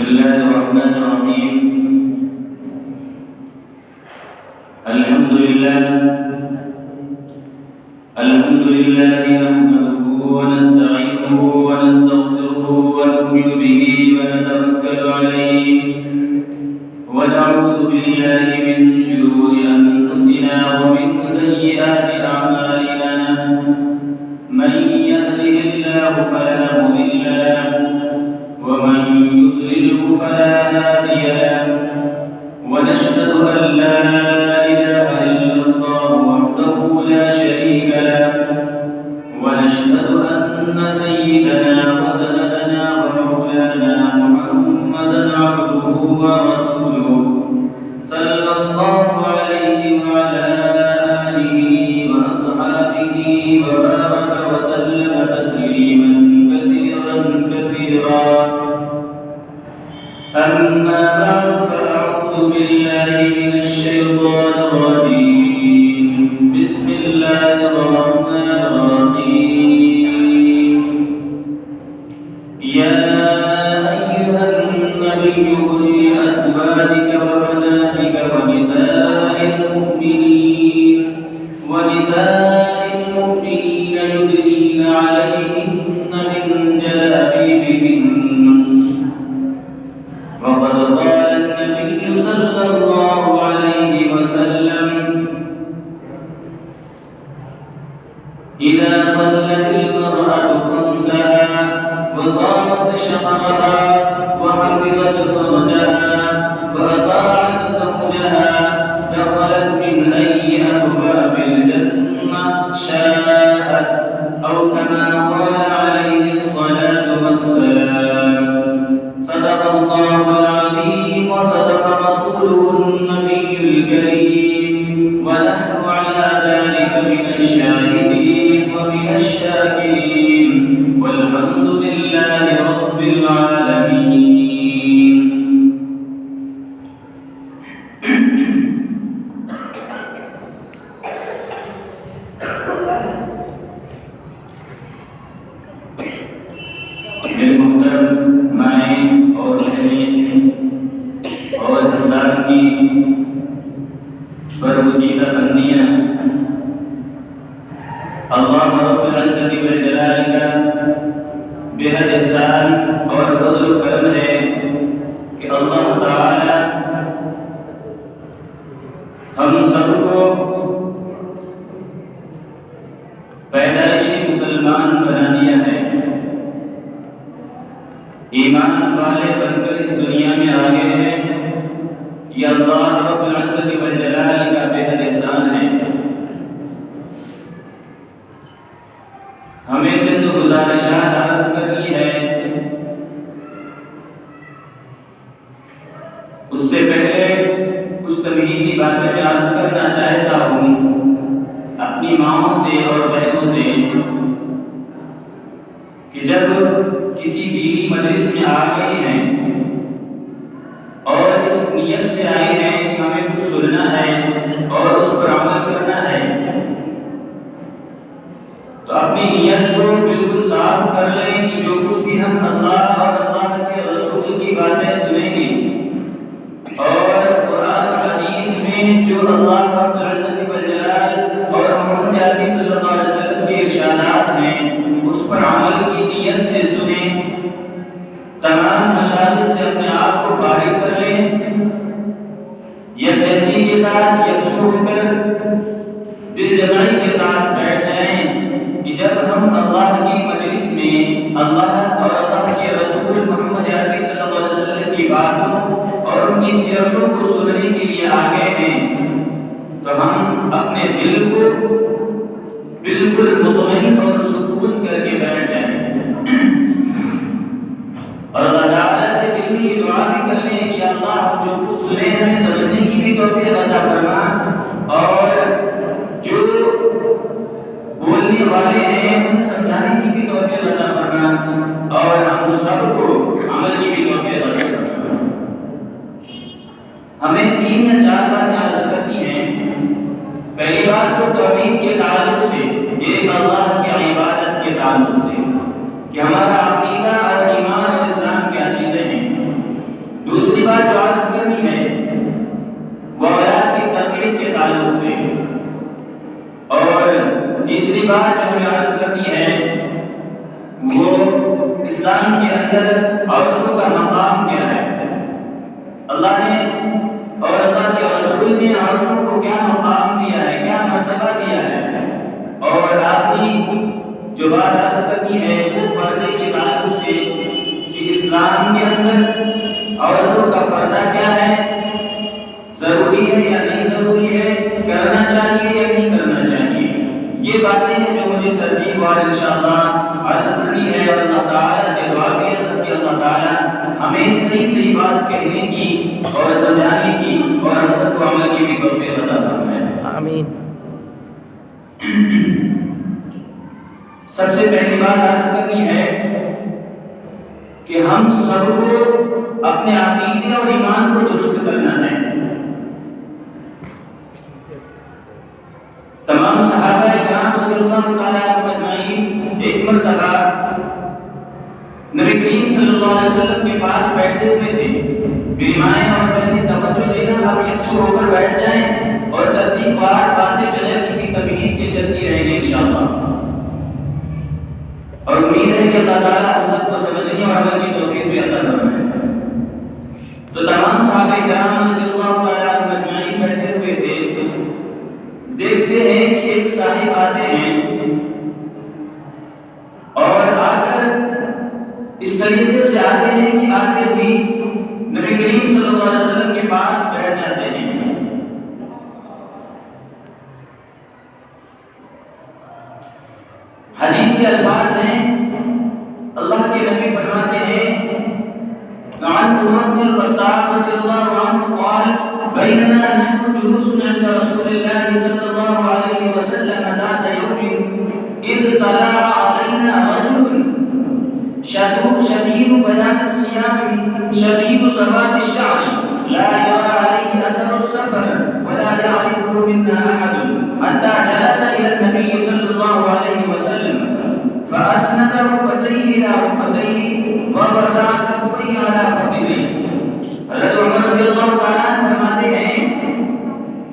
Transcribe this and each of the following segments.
الله الرحمن الرحيم. الحمد لله نحمده ونستعينه ونستغفره ونؤمن به ونتوكل عليه ونعوذ بالله من شرور أنفسنا ومن سيئات أعمالنا. من يهده الله فلا مضل له ومن يضلله فلا هادي له. ونشهد أن لا إله إلا الله وحده لا شريك له. ونشهد أن سيدنا وسندنا ومولانا محمدا عبده ورسوله صلى الله عليه وعلى آله وأصحابه وبارك وسلم تسليما كثيرا. أما بعد فأعوذ بالله من الشيطان الرجيم. بسم الله الرحمن الرحيم. يا أيها النبي قل لأزواجك وبناتك ونساء المؤمنين يدنين عليهن من جلابيبهن. وقد قال النبي صلى الله عليه وسلم: إذا صلت المرأة خمسها وصامت شهرها وحفظت فرجها فأطاعت زوجها دخلت من أي أبواب الجنة شاءت، أو كما قال عليه الصلاة والسلام. صدق الله العظيم وصدق رسوله النبي الكريم، ونحن على ذلك من الشاهدين ومن الشاكرين، والحمد لله رب العالمين. میرے محترم مائیں اور بہنیں اور اسلام کی برگزیدہ بندیاں، اللہ رب العزت والجلال کا بے حد احسان اور فضل و کرم ہے کہ اللہ تعالی ہم سب کو پیدائشی مسلمان بنا دیا ہے، ایمان والے بن کر اس دنیا میں آگے ہیں۔ یہ اللہ رب العزت والجلال کا بے حد احسان ہے۔ ہمیں چند گزارشات عرض کرنی ہے۔ اس سے پہلے کچھ تمہیدی باتیں میں عرض کرنا چاہتا ہوں اپنی ماؤں سے اور بہنوں سے کہ جب کسی دینی مجلس میں آ گئے ہیں اور اس نیت سے آئے ہیں کہ ہمیں کچھ سننا ہے اور اس پر عمل کرنا ہے، تو اپنی نیت کو بالکل صاف کر لیں کہ جو کچھ بھی ہم اللہ اور اللہ کے رسول کی باتیں سنیں گے اور قرآن حدیث میں جو اللہ رب العزت والجلال اور محمد عربی صلی اللہ علیہ وسلم کے ارشادات ہیں اس پر عمل کی نیت سے سنیں، تمام مشاغل سے اپنے آپ کو فارغ کر لیں، یکجہتی کے ساتھ یکسو ہو کر دل جمعی کے ساتھ بیٹھ جائیں کہ جب ہم اللہ کی مجلس میں اللہ اور اللہ کے رسول محمد عربی صلی اللہ علیہ وسلم کی باتوں اور ان کی سیرتوں کو سننے کے لیے آ گئے ہیں تو ہم اپنے دل کو بالکل مطمئن اور سکون کر کے بیٹھ جائیں اور اللہ تعالیٰ سے دل میں یہ دعا بھی کر لیں کہ اللہ جو کچھ سنے ہمیں سمجھنے کی بھی توفیق عطا فرما، اور جو بولنے والے ہیں انہیں سمجھانے کی بھی توفیق عطا فرما، اور ہم سب کو عمل کی بھی توفیق عطا فرما۔ ہمیں 3 یا 4 باتیں عرض کرنی ہیں۔ پہلی بات تو توحید کے تعلق سے، ایک اللہ کی عبادت کے تعلق سے کہ ہمارا عقیدہ اور ایمان اور اسلام کیا چیزیں ہیں۔ تیسری بات جو ہمیں عرض کرنی ہے وہ اسلام کے اندر عورتوں کا مقام کیا ہے، اللہ نے اور اللہ کے رسول نے عورتوں کو کیا مقام دیا ہے، کیا مرتبہ دیا ہے۔ اور آخری جو بات عرض کرنی ہے وہ پردے کے تعلق سے کہ اسلام کے اندر عورتوں کا پردہ کیا ہے، ضروری ہے یا نہیں ضروری ہے، کرنا چاہیے یا نہیں کرنا چاہیے۔ یہ باتیں ہیں جو مجھے ترتیب اور انشاءاللہ عرض کرنی ہے، اور اللہ تعالیٰ سے دعا ہے کہ اللہ تعالیٰ ہمیں صحیح بات کہنے کی اور سمجھانے کی اور ہم سب کو عمل کی بھی توفیق عطا فرمائے، آمین۔ سب سے پہلی بات عرض کرنی ہے کہ ہم سب کو اپنے عقیدے اور ایمان کو درست کرنا ہے۔ تمام صحابہ کرام رضی اللہ تعالیٰ عنہم اجمعین ایک مرتبہ نبی کریم صلی اللہ علیہ وسلم کے پاس بیٹھے ہوئے تھے۔ میری مائیں اور بہنیں توجہ دینا، آپ یکسو ہو کر بیٹھ جائیں اور ترتیب وار باتیں بغیر کسی تمہید کے چلتی رہیں گے انشاءاللہ، اور امید ہے کہ اللہ تعالیٰ ہم سب کو سمجھنے اور عمل کی توفیق بھی عطا فرمائے۔ تو تمام صحابہ کرام رضی اللہ تعالیٰ عنہم اجمعین بیٹھے ہوئے تھے۔ دیکھتے ہیں کہ ایک صاحب آتے ہیں اور آ کر اس طریقے سے آتے ہیں کہ آتے ہوئی نبی کریم صلی اللہ علیہ وسلم کے پاس بیٹھ جاتے ہیں۔ حدیث کے الفاظ ہیں، اللہ کے نبی فرماتے ہیں عن عمر بن الخطاب رضی اللہ عنہ قال بیننا نحن جلوس عند رسول الله صلی اللہ علیہ وسلم ذات یوم اذ طلع علینا رجل شدید بیاض الثياب شدید سواد الشعر لا يرى عليه اثر السفر ولا يعرفه منا احد حتى جلس الى النبي صلی اللہ علیہ وسلم فاسند ركبتيه الى ركبتيه ووضع كفيه على فخذيه۔ حضرت عمر رضی اللہ تعالیٰ عنہ فرماتے ہیں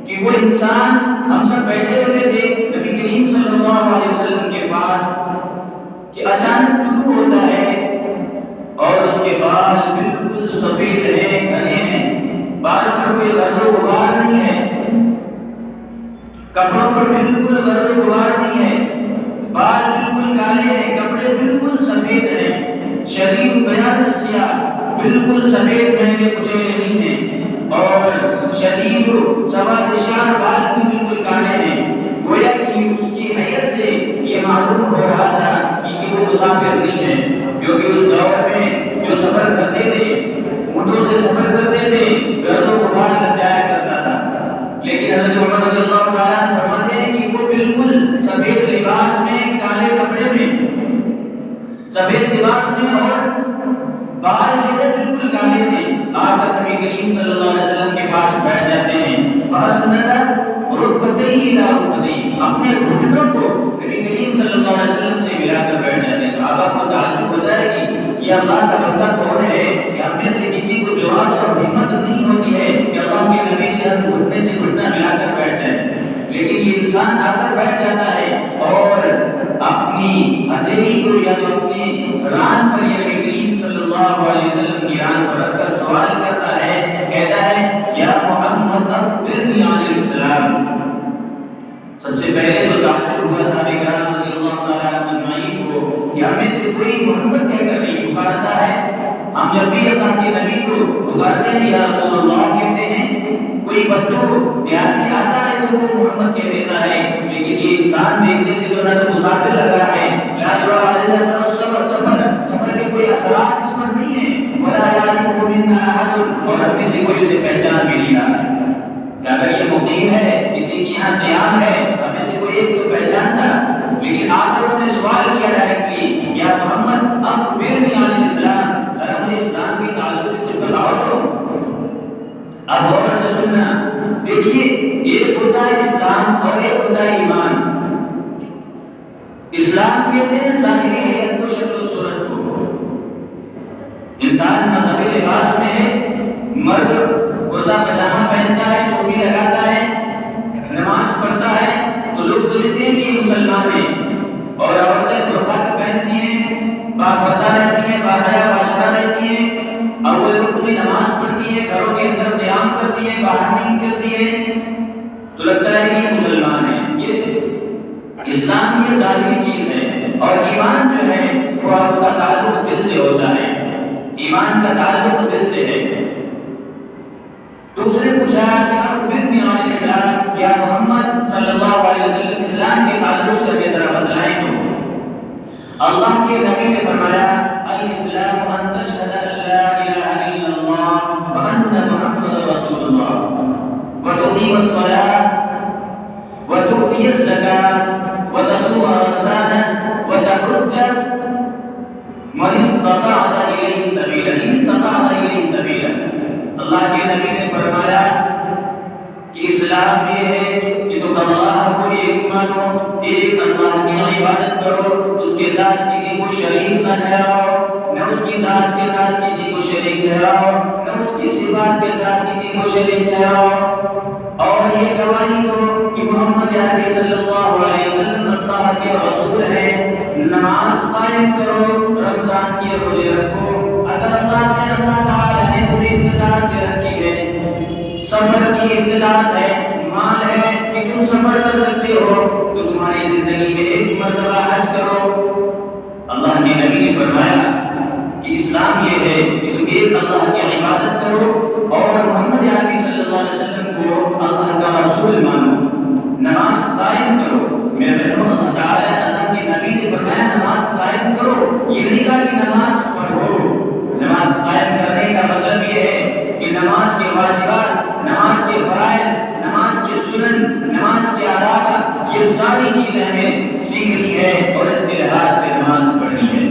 کہ وہ انسان، ہم سب بیٹھے ہوئے تھے نبی کریم صلی اللہ علیہ وسلم کے پاس کہ اچانک طلوع ہوتا ہے اور اس کے بال بالکل سفید ہیں، گھنے ہیں، بالوں پر کوئی غرض و غبار نہیں ہے، کپڑوں پر بالکل غرض و غبار نہیں ہے، بال بالکل کالے ہیں، کپڑے بالکل سفید ہیں، شدید بیاض الثياب بالکل سفید مہنگے کچیلے نہیں ہیں، اور شدید سواد الشعر بال بھی بالکل کالے ہیں۔ گویا کہ اس کی حیثیت سے یہ معلوم ہو رہا تھا کہ وہ مسافر نہیں ہے، کیونکہ اس دور میں جو سفر کرتے تھے اونٹوں سے سفر کرتے تھے، گرد و غبار لگ جایا کرتا تھا، لیکن حضرت عمر رضی اللہ تعالیٰ عنہ فرماتے ہیں کہ وہ بالکل سفید لباس میں، کالے کپڑے میں، سفید لباس میں، اور بال جو ہے بالکل کالے تھے۔ آ کر نبی کریم صلی اللہ علیہ وسلم کے پاس بیٹھ جاتے ہیں، فاسند رکبتیہ الی رکبتیہ، اپنے گھٹنوں کو نبی کریم صلی اللہ علیہ وسلم سے ملا کر بیٹھ جاتے ہیں۔ صحابہ کو تعجب ہوتا ہے کہ یہ اللہ کا بندہ کون ہے کہ ہم میں سے کسی کو جرأت اور ہمت نہیں ہوتی ہے کہ اللہ کے نبی سے ہم گھٹنے سے گھٹنا ملا کر بیٹھ جائیں، لیکن یہ انسان آ کر بیٹھ جاتا ہے اور اپنی ہتھیلی کو یا تو اپنے ران پر یا نبی کریم صلی اللہ علیہ وسلم کی ران پر رکھ کر سوال کرتا ہے، کہتا ہے یا محمد اخبرنی عن الاسلام۔ سب سے پہلے تو تعجب ہوا صحابہ کرام رضی اللہ تعالیٰ عنہم اجمعین کو کہ ہم میں سے کوئی محمد کہہ کر نہیں پکارتا ہے۔ ہم جب بھی اللہ کے نبی کو پکارتے ہیں یا رسول اللہ کہتے ہیں، کوئی بدو دیہاتی آتا ہے تو وہ محمد کہہ دیتا ہے، لیکن یہ انسان دیکھنے سے تو نہ تو مسافر لگ رہا ہے، لا یرى عليه اثر السفر، سفر کے کوئی اثرات اس پر نہیں ہیں، ولا يعرفه منا احد، اور ہم میں سے کوئی اسے پہچان بھی نہیں رہا ہے کہ اگر یہ مقیم ہے، کسی کے یہاں قیام ہے، ہم میں سے کوئی ایک تو پہچانتا، لیکن آخر اس نے سوال کیا ڈائریکٹلی، یا محمد اخبرنی عن الاسلام، ذرا مجھے اسلام کے تعلق سے کچھ بتاؤ تو۔ اب غور سے سننا، دیکھیے ایک ہوتا ہے اسلام اور ایک ہوتا ہے ایمان۔ اسلام کہتے ہیں ظاہری حیت کو، شکل و صورت کو، انسان مذہبی لباس میں ہے، مرد کرتا پجامہ پہنتا ہے، ٹوپی لگاتا ہے، نماز پڑھتا ہے، تو لوگ سمجھتے ہیں کہ یہ مسلمان ہے، سے باہر نہیں نکلتی ہے تو لگتا ہے کہ یہ مسلمان ہے. یہ اسلام یہ ظاہری چیز ہے، اور ایمان جو ہے وہ اس کا تعلق دل سے ہوتا ہے. ایمان کا تعلق دل سے ہے. دوسرے پوچھا کہ اخبرنی عن الاسلام، یا محمد صلی اللہ علیہ وسلم اسلام کے تعلق سے ہمیں ذرا بتلائیں. تو اللہ کے نبی نے فرمایا الاسلام ان تشهد ان لا الہ الا اللہ وان محمد رسول اللہ وتقیم الصلاة وتؤتي الزكاة وتصوم رمضانا وتحج من استطاع إليه سبيلا. اللہ کے نبی نے فرمایا کہ اسلام یہ ہے کہ تم اللہ کو ایک مانو، ایک اللہ کی عبادت کرو، اس کے ساتھ کسی کو شریک نہ ٹھہراؤ، نہ اس کی ذات کے ساتھ کسی کو شریک ٹھہراؤ، نہ اس کی صفات کے ساتھ کسی کو شریک ٹھہراؤ، اور یہ گواہی دو کہ محمد عربی صلی اللہ علیہ وسلم اللہ کے رسول ہیں. نماز قائم کرو، رمضان کے روزے رکھو. اگر اللہ تعالیٰ نے تمہیں استطاعت دے رکھی ہے، سفر کی استطاعت ہے، مال ہے کہ تم سفر کر سکتے ہو، تو تمہاری زندگی میں ایک مرتبہ حج کرو. اللہ کے نبی نے فرمایا کہ اسلام یہ ہے کہ تم ایک اللہ کی عبادت کرو اور محمد عربی صلی اللہ علیہ وسلم کو اللہ کا رسول مانو. نماز قائم کرو. میرے بہنوں، اللہ تعالیٰ اللہ کے نبی نے فرمایا نماز قائم کرو. یہ نہیں کہا کہ نماز پڑھو. نماز قائم کرنے کا مطلب یہ ہے کہ نماز کے واجبات، نماز کے فرائض، نماز کے سنن، نماز کے آداب، یہ ساری چیزیں ہمیں سیکھنی ہے اور اس کے لحاظ سے نماز پڑھنی ہے.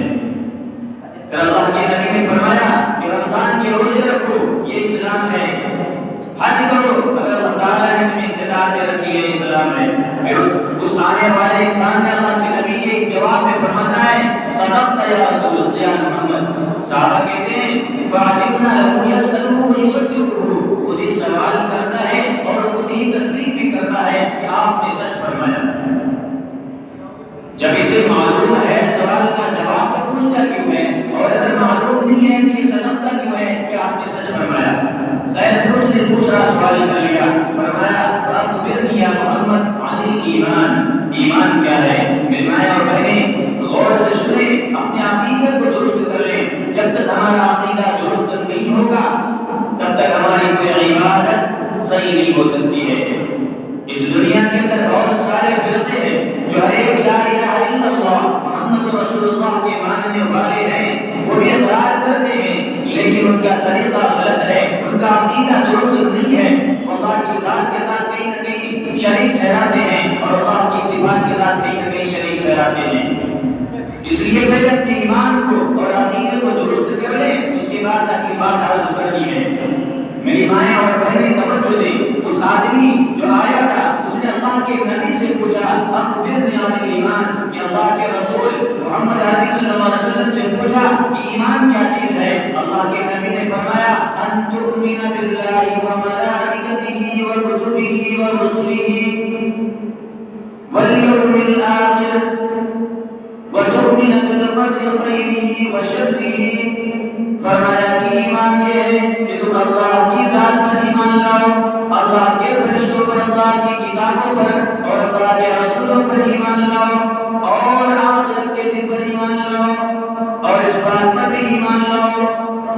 پھر اللہ کے نبی نے فرمایا کہ رمضان کے روزے رکھو، یہ اسلام ہے. حج کرو اگر اللہ تعالیٰ نے تمہیں استطاعت دے رکھی ہے، اسلام ہے. پھر اس آنے والے انسان نے اللہ کے نبی کے اس جواب میں فرماتا ہے صدقت یا رسول اللہ یا محمد. صحابہ کہتے ہیں فعجبنا له يسأله ويصدقه، خود ہی سوال کرتا ہے اور خود ہی تصدیق بھی کرتا ہے کہ آپ نے سچ فرمایا. جب اسے معلوم ہے سوال کا جواب تو پوچھتا کیوں ہے، اور اگر معلوم نہیں ہے تو یہ صدقہ کیوں ہے کہ آپ نے سچ فرمایا. غیر درست نے دوسرا سوال کر لیا، فرمایا اخبرنی یا محمد عن الایمان، ایمان کیا ہے. میرے بھائی اور بہنیں غور سے سنیں، اپنے عقیدے کو درست کر لیں. جب تک ہمارا عقیدہ درست نہیں ہوگا تب تک ہماری کوئی عبادت صحیح نہیں ہو سکتی ہے. اس دنیا کے اندر بہت سارے فرقے ہیں جو ایک لا الہ الا اللہ محمد رسول اللہ کے ماننے والے ہیں، وہ بھی اقرار کرتے ہیں لیکن ان کا طریقہ غلط ہے، ان کا عقیدہ درست نہیں ہے. اللہ کی ذات کے ساتھ کہیں نہ کہیں شریک ٹھہراتے ہیں اور اللہ کی صفات کے ساتھ کہیں نہ کہیں شریک ٹھہراتے ہیں. اس لیے پہلے اپنے ایمان کو اور عقیدے کو درست کر لیں، اس کے بعد اپنی بات عرض کرنی ہے. میری مائیں اور بہنیں توجہ دیں. اس آدمی جو آیا تھا اس نے اللہ کے نبی سے پوچھا اخبرنی عن الایمان، کہ اللہ کے رسول محمد عربی صلی اللہ علیہ وسلم سے پوچھا کہ ایمان کیا چیز ہے. اللہ کے نبی نے فرمایا ان تؤمن باللہ وملائکتہ وکتبہ ورسلہ والیوم الآخر وتؤمن بالقدر خیرہ وشرہ. فرمایا کہ ایمان یہ ہے کہ تم اللہ کی ذات پر ایمان لاؤ، اللہ کے فرشتوں پر، اللہ کی کتابوں پر اور اللہ کے رسولوں پر ایمان لاؤ، اور آخرت کے دن پر ایمان لاؤ، اور اس بات پر بھی ایمان لاؤ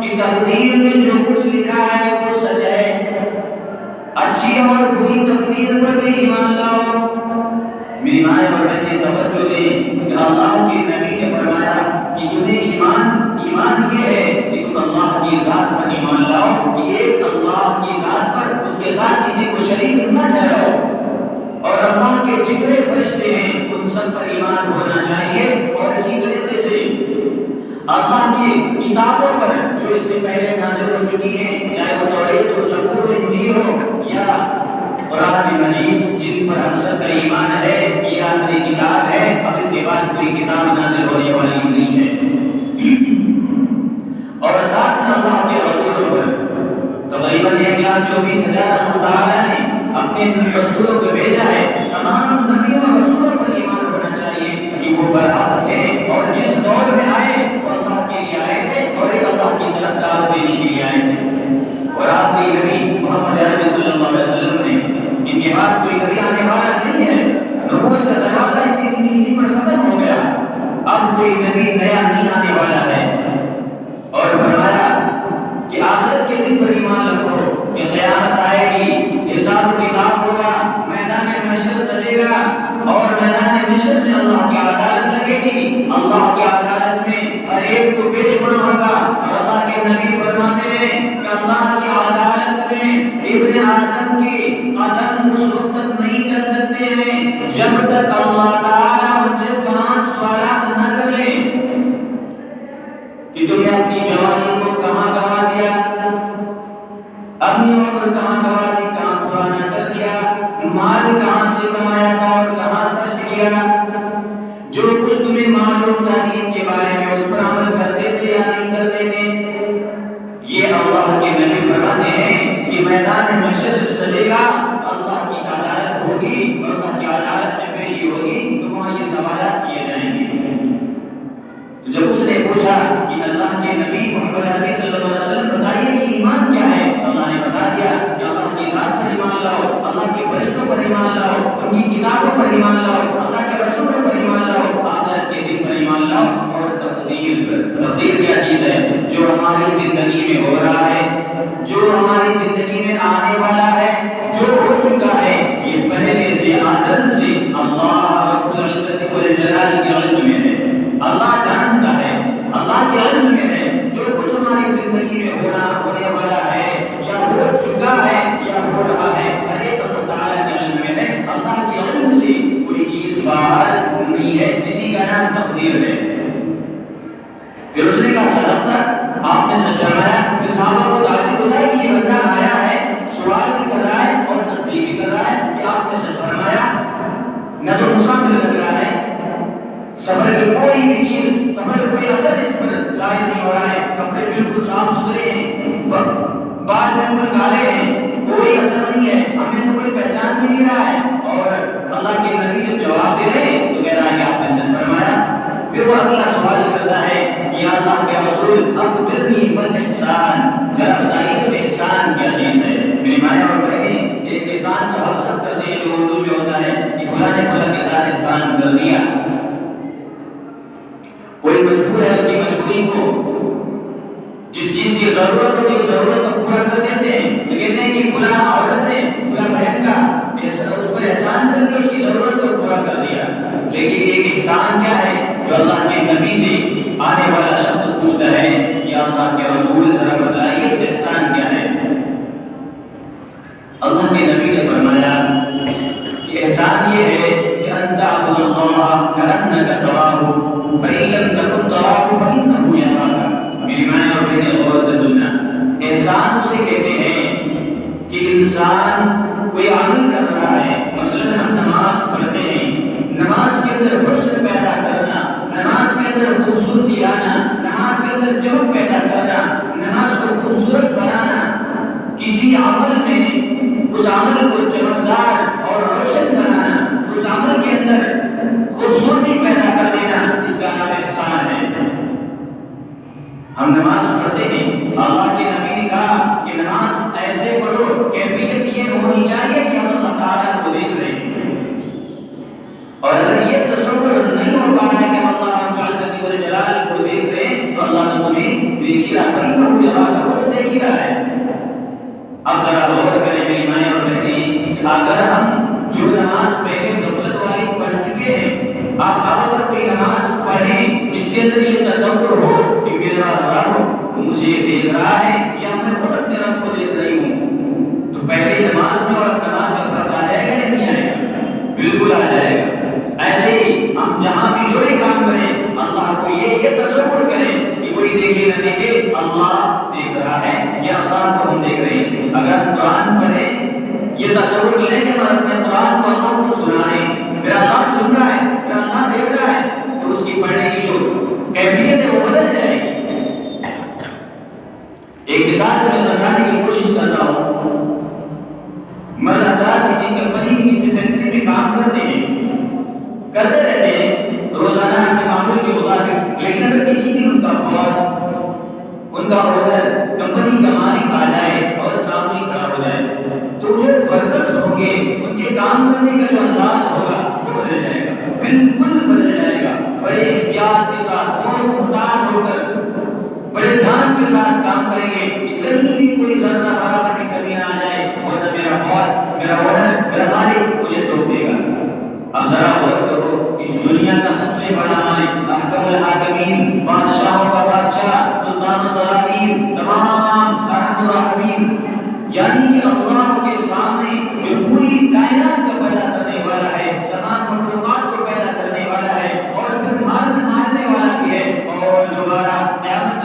کہ تقدیر میں جو کچھ لکھا ہے وہ سچ ہے. اچھی اور بری تقدیر پر بھی ایمان لاؤ. میری مائیں اور بہنیں توجہ دیں کہ اللہ کے نبی نے فرمایا کہ تمہیں ایمان یہ ہے کہ تم اللہ کی ذات پر ایمان لاؤ، کہ ایک اللہ کی ذات پر اس کے ساتھ کسی کو شریک نہ ٹھہراؤ، اور اللہ کے جتنے فرشتے ہیں ان سب پر ایمان ہونا چاہیے. اور اسی طریقے سے اللہ کی کتابوں پر جو اس سے پہلے نازل ہو چکی ہیں، چاہے وہ توریت ہو، زبور، انجیل ہو یا قرآن مجید، جن پر ہم سب کا ایمان ہے یہ آخری کتاب ہے، اب اس کے بعد کوئی کتاب نازل ہونے والی نہیں ہے. اور ساتھ میں اللہ کے رسولوں پر تقریباً 1,24,000 اللہ تعالیٰ نے اپنے رسولوں کو بھیجا ہے. تمام نبیوں اور رسولوں پر ایمان ہونا چاہیے کہ وہ برحق تھے اور جس دور میں آئے وہ اللہ کے لیے آئے تھے اور ایک اللہ کی طرف دعوت دینے کے لیے آئے تھے. اور آخری نبی محمد عربی کہ تم نے اپنی جوانی کو کہاں گوا دیا، اپنی عمر کہاں گوا دی، کہاں پرانا کر دیا، مال کہاں سے کمایا تھا اور کہاں خرچ کیا، جو کچھ تمہیں معلوم تھا دین کے بارے میں اس پر عمل کرتے تھے یا نہیں کرتے تھے۔ یہ اللہ کے نبی فرماتے ہیں کہ میدان محشر جب سجے گا، اللہ کی عدالت ہوگی اور اللہ کی عدالت میں پیشی ہوگی تو وہاں یہ سوالات کیے جائیں گے۔ تو جب اس نے پوچھا کہ اللہ کے نبی محمد عربی صلی اللہ علیہ وسلم بتائیے کہ ایمان کیا ہے، اللہ نے بتا دیا کہ اللہ کی ذات پر ایمان لاؤ، اللہ کے فرشتوں پر ایمان لاؤ، ان کی کتابوں پر ایمان لاؤ، اللہ کے رسولوں پر ایمان لاؤ، آخرت کے دن پر ایمان لاؤ، اور تقدیر پر۔ تقدیر کیا چیز ہے؟ جو ہماری زندگی میں ہو رہا ہے، جو ہماری زندگی میں آنے والا ہے، جو ہو چکا ہے، یہ پہلے سے ازل سے اللہ رب العزت والجلال کے علم میں ہے۔ اللہ جانتا ہے، اللہ کے علم میں ہے جو کچھ ہماری زندگی میں ہونے والا ہے یا ہو چکا ہے یا ہو رہا ہے، ہر ایک اللہ تعالیٰ کے علم میں ہے۔ اللہ کے علم سے کوئی چیز باہر نہیں ہے، اسی کا نام تقدیر ہے۔ پھر اس نے کہا صدقت، آپ نے سچ فرمایا۔ کہ صحابہ کو تعجب ہوتا ہے کہ یہ بندہ آیا ہے، سوال بھی کر رہا ہے اور تصدیق بھی کر رہا ہے کہ آپ نے سچ فرمایا، نہ تو مسافر لگ رہا ہے، سفر کی کوئی بھی چیز، سفر کا کوئی اثر اس پر ظاہر نہیں ہو رہا ہے، کپڑے بالکل صاف ستھرے ہیں، بال بالکل کالے ہیں، کوئی اثر نہیں ہے، ہمیں سے کوئی پہچان بھی نہیں رہا ہے۔ اور اللہ کے نبی جب جواب دے رہے تو کہہ رہا ہے کہ آپ نے سچ فرمایا۔ پھر وہ اگلا سوال کرتا ہے، یا اللہ کے رسول اخبرنی مل احسان، ذرا بتائیے تو احسان کیا چیز ہے۔ میری مائیں اور بہنیں، ایک احسان کا حق سب کرتے ہیں جو اردو میں ہوتا ہے کہ فلاں نے فلاں کے ساتھ احسان کر دیا۔ کوئی مجبور ہے، اس کی مجبوری کو جس چیز کی ضرورت ہوتی ہے اس ضرورت کو پورا کر دیتے ہیں، تو کہتے ہیں کہ فلاں عورت نے فلاں بہن کا اس پر احسان کر دیا، اس کی ضرورت کو پورا کر دیا۔ لیکن ایک انسان کیا ہے جو اللہ کے نبی سے آنے والا شخص پوچھتا ہے، یا اللہ کے رسول ذرا بتائیے کہ احسان کیا ہے۔ اللہ کے نبی نے فرمایا کہ احسان یہ ہے کہ ان تعبد اللہ کأنک تراہ فإن لم تكن تراہ فإنہ یراک۔ میری مائیں اور بہنیں غور سے سننا، احسان اسے کہتے ہیں کہ انسان کوئی عمل کر رہا ہے، مثلا ہم نماز پڑھتے ہیں، نماز کے اندر حسن پیدا کرنا، نماز کے اندر خوبصورتی لانا، نماز کے اندر چمک پیدا کرنا، نماز کو خوبصورت بنانا، کسی عمل میں اس عمل کو چمکدار اور روشن بنانا، اس عمل کے اندر خوبصورتی پیدا کر دینا، اس کا نام احسان ہے۔ ہم نماز پڑھتے ہیں، اللہ کے نبی نے کہا کہ نماز ایسے پڑھو، کیفیت یہ ہونی چاہیے کہ ہم اللہ تعالیٰ کو دیکھ رہے ہیں۔ اور اگر یہ تصور نہیں ہو پا رہا ہے کہ اللہ رب العزت والجلال کو دیکھ رہے ہیں تو اللہ تو تمہیں دیکھ ہی رہا ہے، وہ دیکھ ہی رہا ہے۔ اب ذرا غور کریں میری مائیں اور بہنیں، اگر ہم جو نماز پہلے غفلت والی پڑھ چکے ہیں، آپ اگر کوئی نماز پڑھیں جس کے اندر یہ تصور ہو کہ میرا رب مجھے دیکھ رہا ہے یا میں خود اپنے رب کو دیکھ رہی ہوں، تو پہلے نماز میں اور نماز میں فرق آ جائے گا یا نہیں آئے گا؟ بالکل آ جائے گا۔ ایسے ہی ہم جہاں بھی جو کام کریں، اللہ کو یہ تصور کریں کہ کوئی دیکھے نہ دیکھے، اللہ دیکھ رہا ہے یا اللہ کو ہم دیکھ رہے ہیں۔ اگر ہم قرآن پڑھیں، یہ تصور لیں کہ ہم اپنے قرآن کو اللہ کو سنائیں، میرا اللہ سن رہا ہے، میرا اللہ دیکھ رہا ہے، تو اس کی پڑھنے کی جو کیفیت ہے وہ بدل جائے گی۔ ایک مثال سے میں سمجھانے کی کوشش کر رہا ہوں۔ مرد حضرات کسی کمپنی کسی فیکٹری میں کام کرتے رہتے ہیں روزانہ اپنے معمول کے مطابق، لیکن اگر کسی دن ان کا باس، ان کا آرڈر، کمپنی کا مالک آ جائے اور سامنے کھڑا ہو جائے تو جو ورکرز ہوں گے ان کے کام کرنے کا جو انداز ہوگا وہ بدل جائے گا، بالکل بدل جائے گا۔ بڑے احتیاط کے ساتھ، بہت محتاط ہو کر، بڑے دھیان کے ساتھ کام کریں گے کہ کہیں بھی کوئی ذرہ برابر کی کمی نہ آ جائے، ورنہ میرا باس، میرا آرڈر، میرا مالک مجھے توڑ دے گا۔ اب ذرا غور کرو، اس دنیا کا سب سے بڑا مالک، احکم الحاکمین، بادشاہوں کا بادشاہ، سلطان السلاطین، تمام ارحم الراحمین، یعنی کہ اللہ کے سامنے جو پوری کائنات کا پیدا کرنے والا ہے، تمام مخلوقات کو پیدا کرنے والا ہے اور پھر مارنے والا بھی ہے، اور دوبارہ قیامت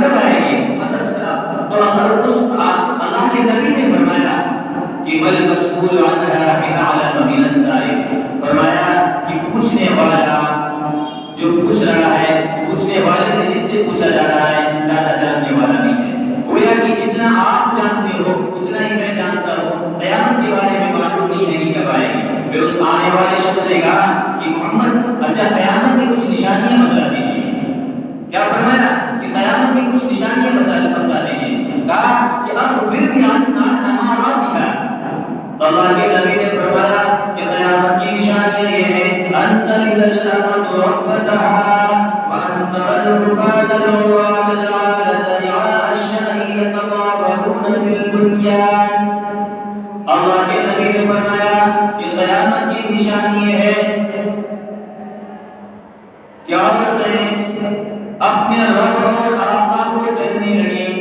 کب آئے گی؟ تو اللہ کے نبی نے فرمایا کہ بل مسئول عنہا بأعلم من السائل، فرمایا کہ پوچھنے والا جو پوچھ رہا ہے، پوچھنے والے سے جس سے پوچھا جا رہا ہے زیادہ جاننے والا نہیں ہے۔ گویا کہ جتنا آپ جانتے ہو اتنا ہی میں جانتا ہوں، قیامت کے بارے میں معلوم نہیں ہے کہ کب آئے گی۔ پھر اس آنے والے شخص نے کہا کہ محمد اچھا قیامت کی کچھ نشانیاں بتا دیجیے۔ کیا فرمایا کہ قیامت کی کچھ نشانیاں بتا دیجیے۔ کہا کہ اخبرنی عن اماراتها، تو اللہ کے نبی نے فرمایا کہ قیامت کی نشانیاں یہ ہیں ان تلد الامۃ ربتها وان ترى الرفات العراة العالة رعاء الشاء يتطاولون في البنيان۔ اللہ کے نبی نے فرمایا کہ قیامت کی نشانی یہ ہے کہ عورتیں اپنے رب اور آقا کو چلنے لگیں۔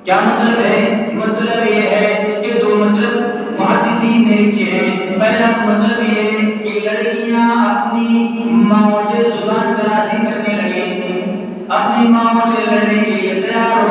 کیا مطلب ہے؟ مطلب یہ ہے، اس کے دو مطلب محدثین نے لکھے ہیں۔ پہلا مطلب یہ ہے کہ لڑکیاں اپنی ماں سے زبان درازی کرنے لگیں، اپنی ماں سے لڑنے کے لیے تیار ہو